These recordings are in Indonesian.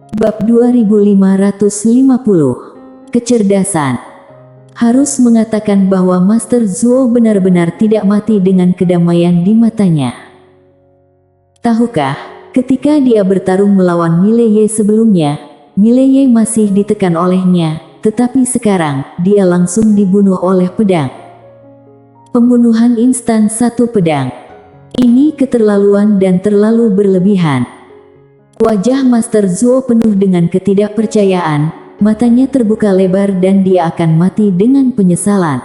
Bab 2550. Kecerdasan. Harus mengatakan bahwa Master Zuo benar-benar tidak mati dengan kedamaian di matanya. Tahukah, ketika dia bertarung melawan Mileye sebelumnya, Mileye masih ditekan olehnya, tetapi sekarang, dia langsung dibunuh oleh pedang. Pembunuhan instan satu pedang. Ini keterlaluan dan terlalu berlebihan. Wajah Master Zuo penuh dengan ketidakpercayaan, matanya terbuka lebar dan dia akan mati dengan penyesalan.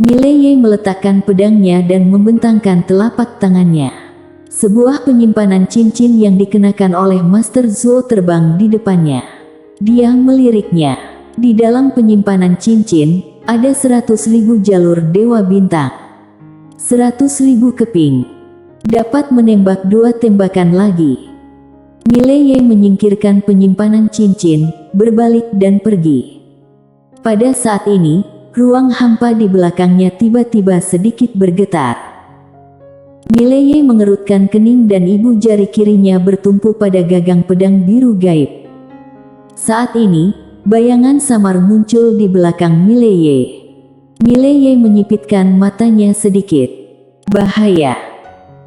Mileye meletakkan pedangnya dan membentangkan telapak tangannya. Sebuah penyimpanan cincin yang dikenakan oleh Master Zuo terbang di depannya. Dia meliriknya. Di dalam penyimpanan cincin, ada 100.000 jalur Dewa Bintang. 100.000 keping. Dapat menembak 2 tembakan lagi. Mileye menyingkirkan penyimpanan cincin, berbalik dan pergi. Pada saat ini, ruang hampa di belakangnya tiba-tiba sedikit bergetar. Mileye mengerutkan kening dan ibu jari kirinya bertumpu pada gagang pedang biru gaib. Saat ini, bayangan samar muncul di belakang Mileye. Mileye menyipitkan matanya sedikit. Bahaya.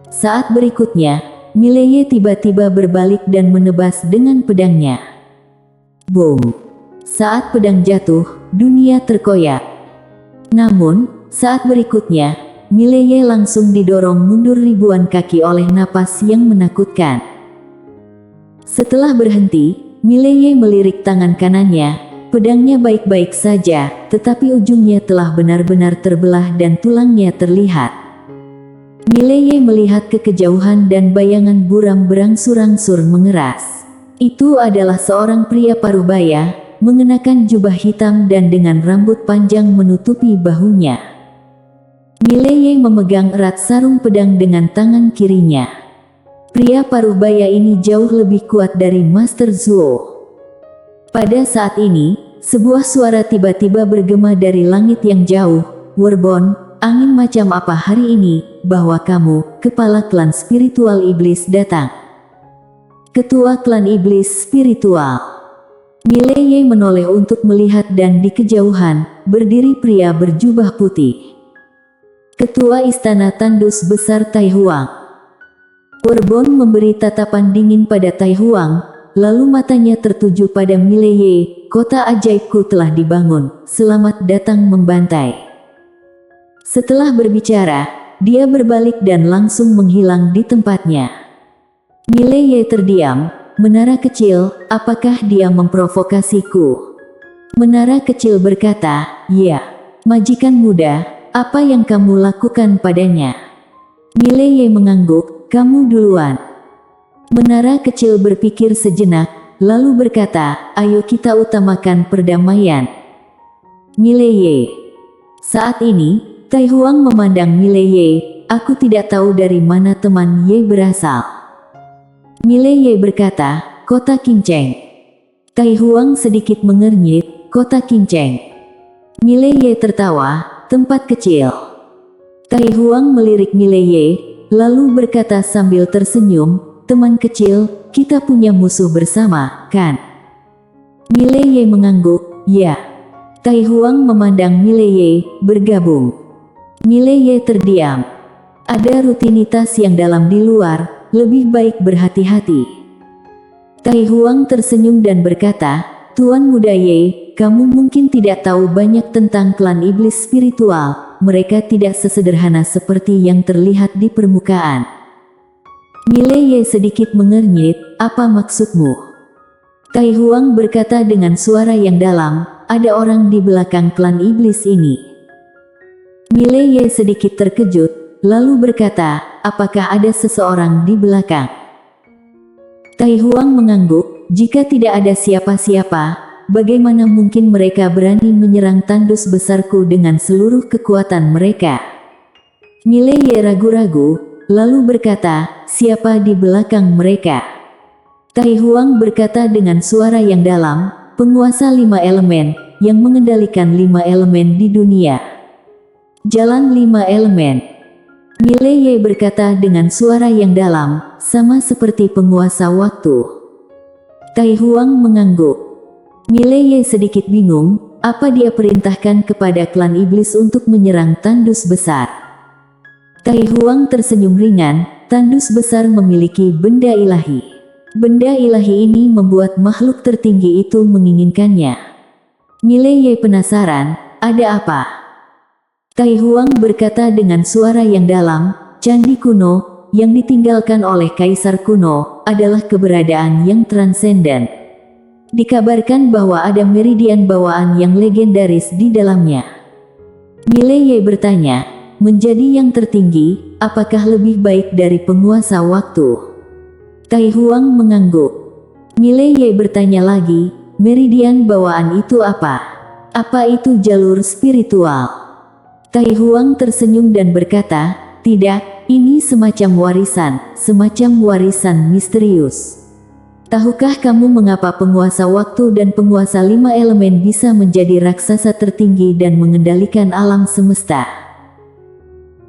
Saat berikutnya, Mileye tiba-tiba berbalik dan menebas dengan pedangnya. Boom! Saat pedang jatuh, dunia terkoyak. Namun, saat berikutnya, Mileye langsung didorong mundur ribuan kaki oleh napas yang menakutkan. Setelah berhenti, Mileye melirik tangan kanannya. Pedangnya baik-baik saja, tetapi ujungnya telah benar-benar terbelah dan tulangnya terlihat. Mileye melihat ke kejauhan dan bayangan buram berangsur-angsur mengeras. Itu adalah seorang pria parubaya, mengenakan jubah hitam dan dengan rambut panjang menutupi bahunya. Mileye memegang erat sarung pedang dengan tangan kirinya. Pria parubaya ini jauh lebih kuat dari Master Zuo. Pada saat ini, sebuah suara tiba-tiba bergema dari langit yang jauh. "Werbon, angin macam apa hari ini, bahwa kamu, kepala klan spiritual iblis datang?" Ketua klan iblis spiritual. Mileye menoleh untuk melihat dan di kejauhan, berdiri pria berjubah putih. Ketua Istana Tandus Besar Tai Huang. Werbon memberi tatapan dingin pada Tai Huang, lalu matanya tertuju pada Mileye. "Kota ajaibku telah dibangun, selamat datang membantai." Setelah berbicara, dia berbalik dan langsung menghilang di tempatnya. Mileye terdiam. Menara kecil, apakah dia memprovokasiku? Menara kecil berkata, "Ya, majikan muda, apa yang kamu lakukan padanya?" Mileye mengangguk, "Kamu duluan." Menara kecil berpikir sejenak, lalu berkata, "Ayo kita utamakan perdamaian." Mileye. Saat ini, Tai Huang memandang Mileye. "Aku tidak tahu dari mana teman Ye berasal." Mileye berkata, "Kota Kinceng." Tai Huang sedikit mengernyit, "Kota Kinceng." Mileye tertawa, "Tempat kecil." Tai Huang melirik Mileye, lalu berkata sambil tersenyum, "Teman kecil, kita punya musuh bersama, kan?" Mileye mengangguk, "Ya." Tai Huang memandang Mileye, "Bergabung." Mileye terdiam. Ada rutinitas yang dalam di luar, lebih baik berhati-hati. Tai Huang tersenyum dan berkata, "Tuan Muda Ye, kamu mungkin tidak tahu banyak tentang klan iblis spiritual, mereka tidak sesederhana seperti yang terlihat di permukaan." Mileye sedikit mengernyit, "Apa maksudmu?" Tai Huang berkata dengan suara yang dalam, "Ada orang di belakang klan iblis ini." Mileye sedikit terkejut, lalu berkata, "Apakah ada seseorang di belakang?" Tai Huang mengangguk, "Jika tidak ada siapa-siapa, bagaimana mungkin mereka berani menyerang tandus besarku dengan seluruh kekuatan mereka?" Mileye ragu-ragu, lalu berkata, "Siapa di belakang mereka?" Tai Huang berkata dengan suara yang dalam, "Penguasa 5 elemen, yang mengendalikan 5 elemen di dunia. Jalan 5 elemen." Mileye berkata dengan suara yang dalam, "Sama seperti penguasa waktu." Tai Huang mengangguk. Mileye sedikit bingung, apa dia perintahkan kepada klan iblis untuk menyerang tandus besar. Tai Huang tersenyum ringan, tandus besar memiliki benda ilahi. Benda ilahi ini membuat makhluk tertinggi itu menginginkannya. Mileye penasaran, ada apa? Tai Huang berkata dengan suara yang dalam, candi kuno, yang ditinggalkan oleh kaisar kuno, adalah keberadaan yang transenden. Dikabarkan bahwa ada meridian bawaan yang legendaris di dalamnya. Mileye bertanya, menjadi yang tertinggi, apakah lebih baik dari penguasa waktu? Tai Huang mengangguk. Mileye bertanya lagi, meridian bawaan itu apa? Apa itu jalur spiritual? Tai Huang tersenyum dan berkata, tidak, ini semacam warisan misterius. Tahukah kamu mengapa penguasa waktu dan penguasa 5 elemen bisa menjadi raksasa tertinggi dan mengendalikan alam semesta?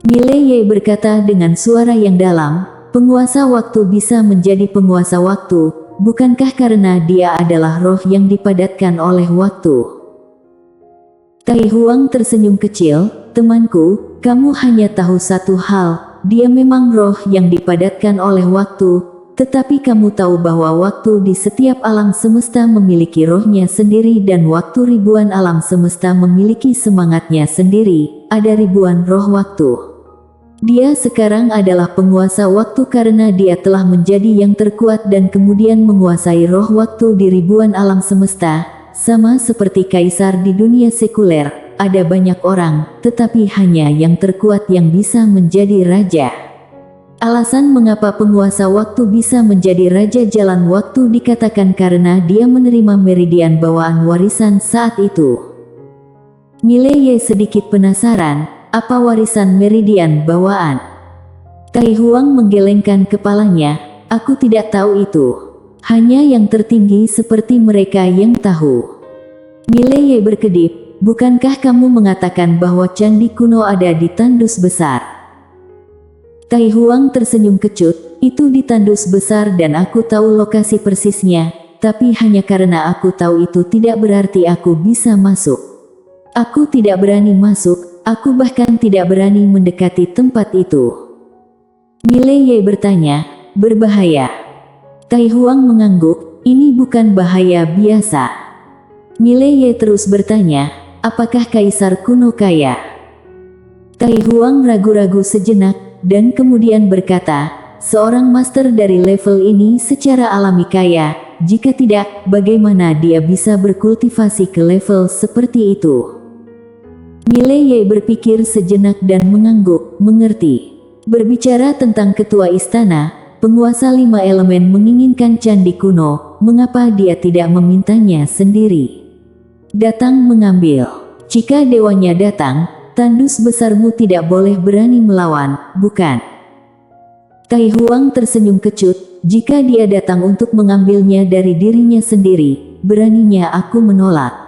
Mileye berkata dengan suara yang dalam, penguasa waktu bisa menjadi penguasa waktu, bukankah karena dia adalah roh yang dipadatkan oleh waktu? Tai Huang tersenyum kecil, temanku, kamu hanya tahu satu hal, dia memang roh yang dipadatkan oleh waktu, tetapi kamu tahu bahwa waktu di setiap alam semesta memiliki rohnya sendiri dan waktu ribuan alam semesta memiliki semangatnya sendiri, ada ribuan roh waktu. Dia sekarang adalah penguasa waktu karena dia telah menjadi yang terkuat dan kemudian menguasai roh waktu di ribuan alam semesta, sama seperti kaisar di dunia sekuler, ada banyak orang, tetapi hanya yang terkuat yang bisa menjadi raja. Alasan mengapa penguasa waktu bisa menjadi raja jalan waktu dikatakan karena dia menerima meridian bawaan warisan saat itu. Mileye sedikit penasaran, apa warisan meridian bawaan? Tai Huang menggelengkan kepalanya, aku tidak tahu itu. Hanya yang tertinggi seperti mereka yang tahu. Mileye berkedip, bukankah kamu mengatakan bahwa candi kuno ada di tandus besar? Tai Huang tersenyum kecut, itu di tandus besar dan aku tahu lokasi persisnya, tapi hanya karena aku tahu itu tidak berarti aku bisa masuk. Aku tidak berani masuk, aku bahkan tidak berani mendekati tempat itu. Mileye bertanya, berbahaya? Tai Huang mengangguk, ini bukan bahaya biasa. Mileye terus bertanya, apakah kaisar kuno kaya? Tai Huang ragu-ragu sejenak, dan kemudian berkata, seorang master dari level ini secara alami kaya, jika tidak, bagaimana dia bisa berkultivasi ke level seperti itu? Mileye berpikir sejenak dan mengangguk, mengerti. Berbicara tentang ketua istana, penguasa 5 elemen menginginkan candi kuno, mengapa dia tidak memintanya sendiri? Datang mengambil. Jika dewanya datang, tandus besarmu tidak boleh berani melawan, bukan? Tai Huang tersenyum kecut, jika dia datang untuk mengambilnya dari dirinya sendiri, beraninya aku menolak.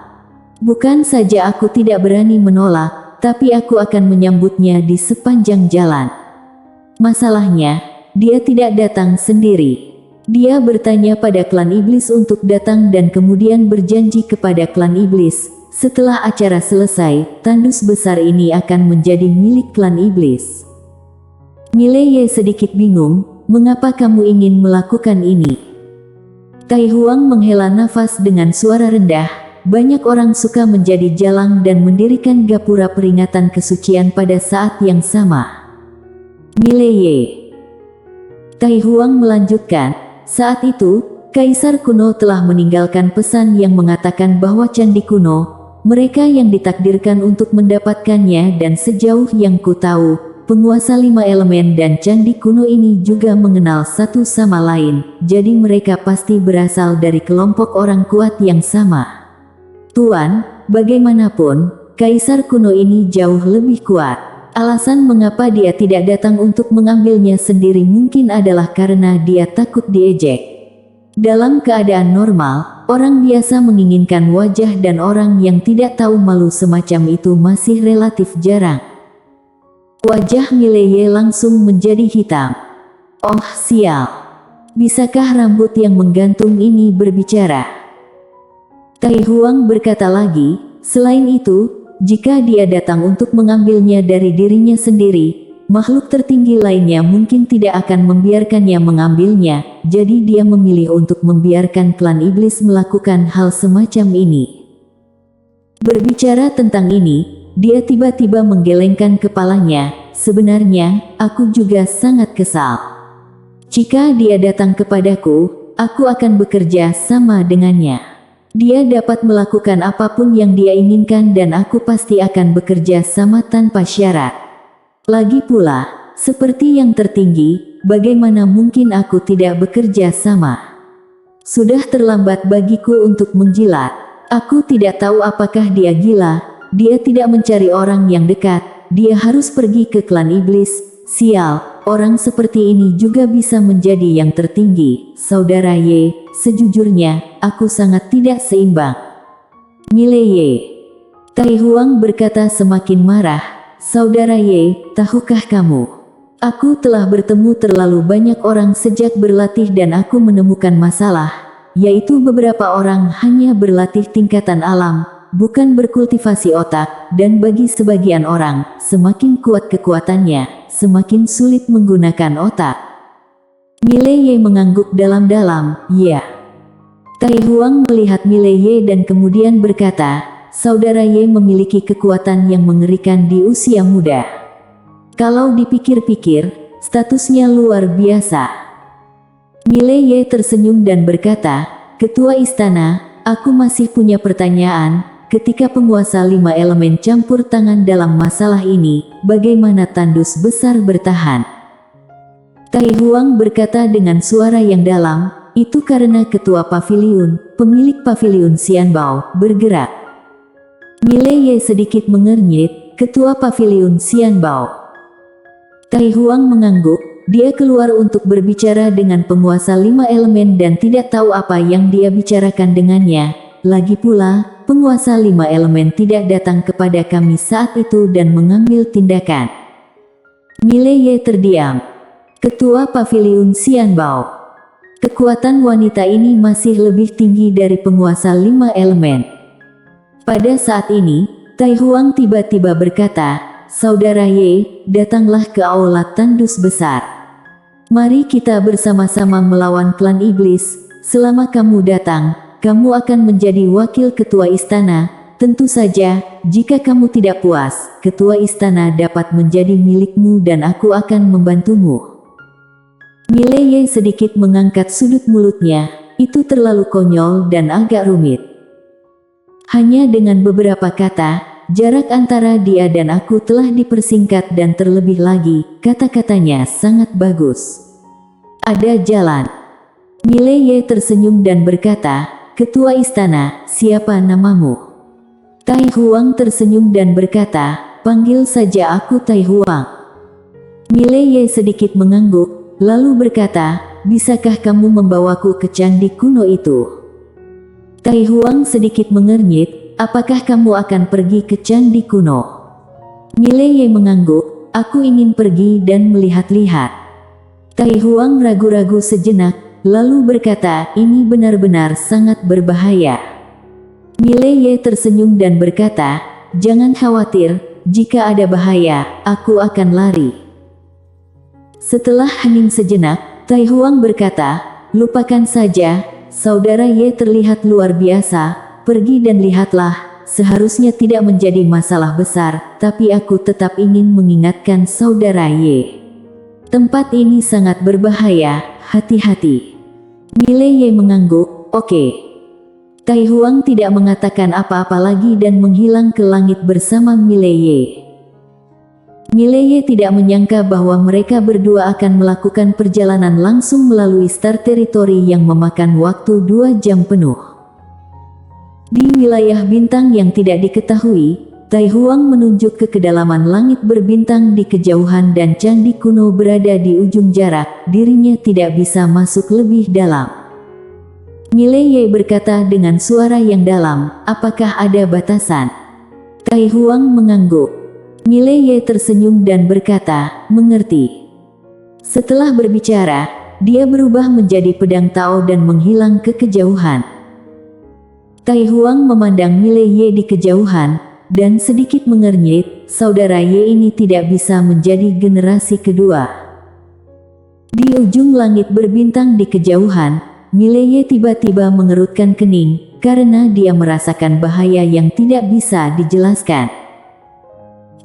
Bukan saja aku tidak berani menolak, tapi aku akan menyambutnya di sepanjang jalan. Masalahnya, dia tidak datang sendiri. Dia bertanya pada klan iblis untuk datang dan kemudian berjanji kepada klan iblis, setelah acara selesai, tandus besar ini akan menjadi milik klan iblis. Mileye sedikit bingung, mengapa kamu ingin melakukan ini? Tai Huang menghela nafas dengan suara rendah, banyak orang suka menjadi jalang dan mendirikan gapura peringatan kesucian pada saat yang sama. Mileye. Tai Huang melanjutkan, saat itu, kaisar kuno telah meninggalkan pesan yang mengatakan bahwa candi kuno, mereka yang ditakdirkan untuk mendapatkannya dan sejauh yang ku tahu, penguasa 5 elemen dan candi kuno ini juga mengenal satu sama lain, jadi mereka pasti berasal dari kelompok orang kuat yang sama. Tuan, bagaimanapun, kaisar kuno ini jauh lebih kuat. Alasan mengapa dia tidak datang untuk mengambilnya sendiri mungkin adalah karena dia takut diejek. Dalam keadaan normal, orang biasa menginginkan wajah dan orang yang tidak tahu malu semacam itu masih relatif jarang. Wajah Mileye langsung menjadi hitam. Oh sial. bisakah rambut yang menggantung ini berbicara? Tai Huang berkata lagi, selain itu, jika dia datang untuk mengambilnya dari dirinya sendiri, makhluk tertinggi lainnya mungkin tidak akan membiarkannya mengambilnya, jadi dia memilih untuk membiarkan klan iblis melakukan hal semacam ini. Berbicara tentang ini, dia tiba-tiba menggelengkan kepalanya. Sebenarnya, aku juga sangat kesal. Jika dia datang kepadaku, aku akan bekerja sama dengannya. Dia dapat melakukan apapun yang dia inginkan dan aku pasti akan bekerja sama tanpa syarat. Lagi pula, seperti yang tertinggi, bagaimana mungkin aku tidak bekerja sama? Sudah terlambat bagiku untuk menjilat. Aku tidak tahu apakah dia gila. Dia tidak mencari orang yang dekat. Dia harus pergi ke klan iblis. Sial, orang seperti ini juga bisa menjadi yang tertinggi. Saudara Ye, sejujurnya, aku sangat tidak seimbang. Mile Ye. Tai Huang berkata semakin marah. Saudara Ye, tahukah kamu? Aku telah bertemu terlalu banyak orang sejak berlatih dan aku menemukan masalah, yaitu beberapa orang hanya berlatih tingkatan alam, bukan berkultivasi otak, dan bagi sebagian orang, semakin kuat kekuatannya, semakin sulit menggunakan otak. Mile Ye mengangguk dalam-dalam, ya. Tai Huang melihat Mile Ye dan kemudian berkata, Saudara Ye memiliki kekuatan yang mengerikan di usia muda. Kalau dipikir-pikir, statusnya luar biasa. Mile Ye tersenyum dan berkata, Ketua Istana, aku masih punya pertanyaan. Ketika penguasa 5 elemen campur tangan dalam masalah ini, bagaimana tandus besar bertahan? Tai Huang berkata dengan suara yang dalam, itu karena ketua paviliun, pemilik paviliun Xianbao, bergerak. Mile Ye sedikit mengernyit, ketua paviliun Xianbao. Tai Huang mengangguk, dia keluar untuk berbicara dengan penguasa 5 elemen dan tidak tahu apa yang dia bicarakan dengannya. Lagi pula, penguasa 5 elemen tidak datang kepada kami saat itu dan mengambil tindakan. Mile Ye terdiam. Ketua paviliun Xianbao. Kekuatan wanita ini masih lebih tinggi dari penguasa 5 elemen. Pada saat ini, Tai Huang tiba-tiba berkata, Saudara Ye, datanglah ke aula tandus besar. Mari kita bersama-sama melawan klan iblis. Selama kamu datang, kamu akan menjadi wakil ketua istana. Tentu saja, jika kamu tidak puas, ketua istana dapat menjadi milikmu dan aku akan membantumu. Mile Ye sedikit mengangkat sudut mulutnya, itu terlalu konyol dan agak rumit. Hanya dengan beberapa kata, jarak antara dia dan aku telah dipersingkat dan terlebih lagi, kata-katanya sangat bagus. Ada jalan. Mile Ye tersenyum dan berkata, Ketua istana, siapa namamu? Tai Huang tersenyum dan berkata, panggil saja aku Tai Huang. Mile Ye sedikit mengangguk, lalu berkata, bisakah kamu membawaku ke candi kuno itu? Tai Huang sedikit mengernyit, apakah kamu akan pergi ke candi kuno? Mile Ye mengangguk, aku ingin pergi dan melihat-lihat. Tai Huang ragu-ragu sejenak, lalu berkata, ini benar-benar sangat berbahaya. Mile Ye tersenyum dan berkata, jangan khawatir, jika ada bahaya, aku akan lari. Setelah hening sejenak, Tai Huang berkata, lupakan saja, Saudara Ye terlihat luar biasa, pergi dan lihatlah, seharusnya tidak menjadi masalah besar, tapi aku tetap ingin mengingatkan Saudara Ye. Tempat ini sangat berbahaya, hati-hati. Mile Ye mengangguk, oke. Tai Huang tidak mengatakan apa-apa lagi dan menghilang ke langit bersama Mile Ye. Mile Ye tidak menyangka bahwa mereka berdua akan melakukan perjalanan langsung melalui Star Territory yang memakan waktu 2 jam penuh. Di wilayah bintang yang tidak diketahui, Tai Huang menunjuk ke kedalaman langit berbintang di kejauhan dan candi kuno berada di ujung jarak, dirinya tidak bisa masuk lebih dalam. Mile Ye berkata dengan suara yang dalam, apakah ada batasan? Tai Huang mengangguk. Mile Ye tersenyum dan berkata, mengerti. Setelah berbicara, dia berubah menjadi pedang Tao dan menghilang ke kejauhan. Tai Huang memandang Mile Ye di kejauhan, dan sedikit mengernyit, saudara Ye ini tidak bisa menjadi generasi kedua. Di ujung langit berbintang di kejauhan, Mile Ye tiba-tiba mengerutkan kening, karena dia merasakan bahaya yang tidak bisa dijelaskan.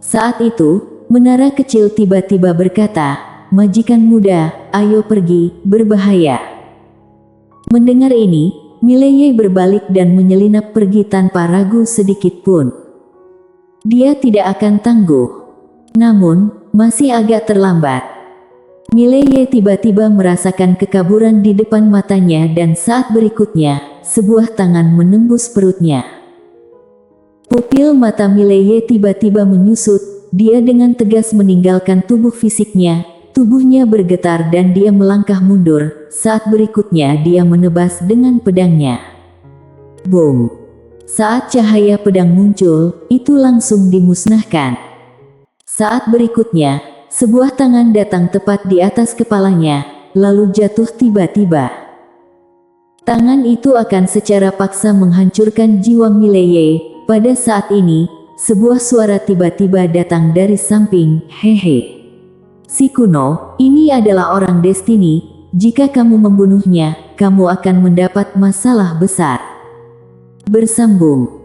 Saat itu, menara kecil tiba-tiba berkata, "Majikan muda, ayo pergi, berbahaya." Mendengar ini, Mile Ye berbalik dan menyelinap pergi tanpa ragu sedikit pun. Dia tidak akan tangguh. Namun, masih agak terlambat. Mile Ye tiba-tiba merasakan kekaburan di depan matanya dan saat berikutnya, sebuah tangan menembus perutnya. Pupil mata Mile Ye tiba-tiba menyusut, dia dengan tegas meninggalkan tubuh fisiknya, tubuhnya bergetar dan dia melangkah mundur, saat berikutnya dia menebas dengan pedangnya. Boom! Saat cahaya pedang muncul, itu langsung dimusnahkan. Saat berikutnya, sebuah tangan datang tepat di atas kepalanya, lalu jatuh tiba-tiba. Tangan itu akan secara paksa menghancurkan jiwa Mile Ye. Pada saat ini, sebuah suara tiba-tiba datang dari samping, "Hehe. Si kuno, ini adalah orang Destiny, jika kamu membunuhnya, kamu akan mendapat masalah besar." Bersambung.